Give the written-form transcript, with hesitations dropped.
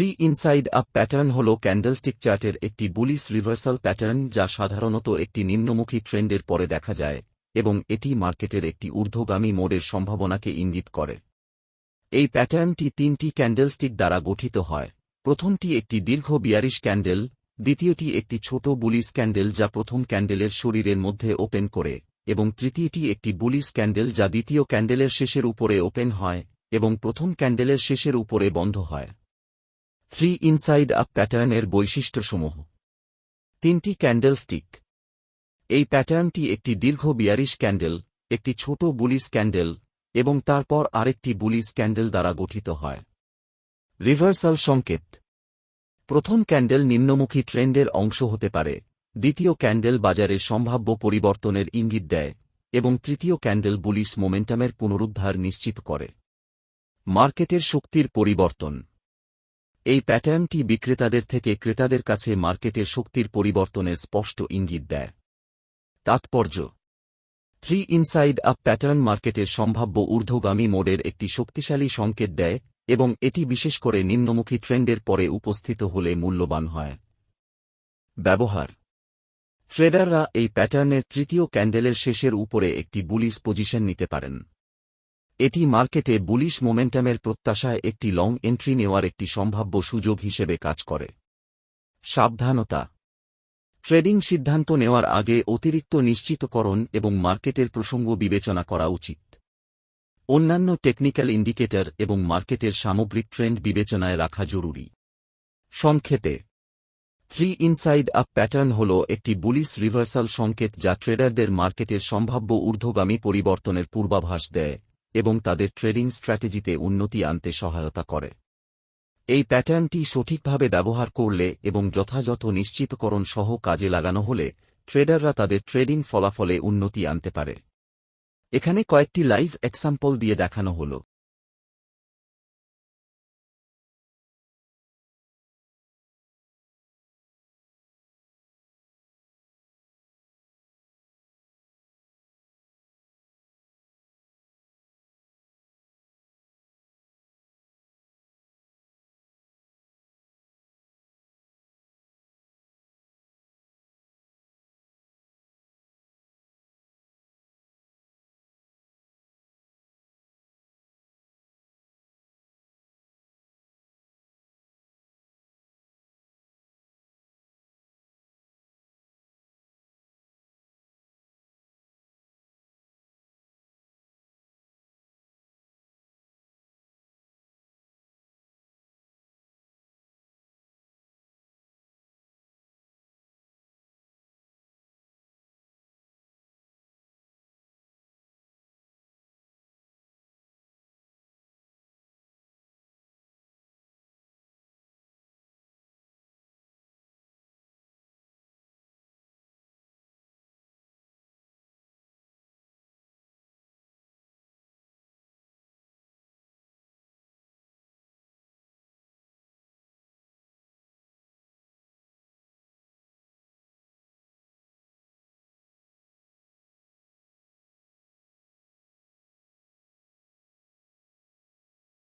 Three inside up pattern হল candlestick চার্টের একটি বুলিশ রিভার্সাল প্যাটার্ন যা সাধারণত একটি নিম্নমুখী ট্রেন্ডের পরে দেখা যায় এবং এটি মার্কেটের একটি ঊর্ধ্বগামী মোড়ের সম্ভাবনাকে ইঙ্গিত করে। এই প্যাটার্নটি তিনটি ক্যান্ডেলস্টিক দ্বারা গঠিত হয়। প্রথমটি একটি দীর্ঘ বিয়ারিশ ক্যান্ডেল, দ্বিতীয়টি একটি ছোট বুলিশ ক্যান্ডেল যা প্রথম ক্যান্ডেলের শরীরের মধ্যে ওপেন করে, এবং তৃতীয়টি একটি বুলিশ ক্যান্ডেল যা দ্বিতীয় ক্যান্ডেলের শেষের উপরে ওপেন হয় এবং প্রথম ক্যান্ডেলের শেষের উপরে বন্ধ হয়। থ্রি ইনসাইড আপ প্যাটার্নের বৈশিষ্ট্যসমূহ। তিনটি ক্যান্ডেলস্টিক। এই প্যাটার্নটি একটি দীর্ঘ বিয়ারিশ ক্যান্ডেল, একটি ছোট বুলিশ ক্যান্ডেল এবং তারপর আরেকটি বুলিশ ক্যান্ডেল দ্বারা গঠিত হয়। রিভার্সাল সংকেত। প্রথম ক্যান্ডেল নিম্নমুখী ট্রেন্ডের অংশ হতে পারে, দ্বিতীয় ক্যান্ডেল বাজারের সম্ভাব্য পরিবর্তনের ইঙ্গিত দেয় এবং তৃতীয় ক্যান্ডেল বুলিশ মোমেন্টামের পুনরুদ্ধার নিশ্চিত করে। মার্কেটের শক্তির পরিবর্তন। এই প্যাটার্নটি বিক্রেতাদের থেকে ক্রেতাদের কাছে মার্কেটের শক্তির পরিবর্তনের স্পষ্ট ইঙ্গিত দেয়। তাৎপর্য: থ্রি ইনসাইড আপ প্যাটার্ন মার্কেটের সম্ভাব্য ঊর্ধ্বগামী মোড়ের একটি শক্তিশালী সংকেত দেয় এবং এটি বিশেষ করে নিম্নমুখী ট্রেন্ডের পরে উপস্থিত হলে মূল্যবান হয়। ব্যবহার: ট্রেডাররা এই প্যাটার্নের তৃতীয় ক্যান্ডেলের শেষের উপরে একটি বুলিশ পজিশন নিতে পারেন। এটি মার্কেটে বুলিশ মোমেন্টামের প্রত্যাশায় একটি লং এন্ট্রি নেওয়ার একটি সম্ভাব্য সুযোগ হিসেবে কাজ করে। সাবধানতা: ট্রেডিং সিদ্ধান্ত নেওয়ার আগে অতিরিক্ত নিশ্চিতকরণ এবং মার্কেটের প্রসঙ্গ বিবেচনা করা উচিত। অন্যান্য টেকনিক্যাল ইন্ডিকেটর এবং মার্কেটের সামগ্রিক ট্রেন্ড বিবেচনায় রাখা জরুরি। সংক্ষেপে, থ্রি ইনসাইড আপ প্যাটার্ন হল একটি বুলিশ রিভার্সাল সংকেত যা ট্রেডারদের মার্কেটের সম্ভাব্য ঊর্ধ্বগামী পরিবর্তনের পূর্বাভাস দেয় এবং তাদের ট্রেডিং স্ট্র্যাটেজিতে উন্নতি আনতে সহায়তা করে। এই প্যাটার্নটি সঠিকভাবে ব্যবহার করলে এবং যথাযথ নিশ্চিতকরণ সহ কাজে লাগানো হলে ট্রেডাররা তাদের ট্রেডিং ফলাফলে উন্নতি আনতে পারে। এখানে কয়েকটি লাইভ এক্সাম্পল দিয়ে দেখানো হল।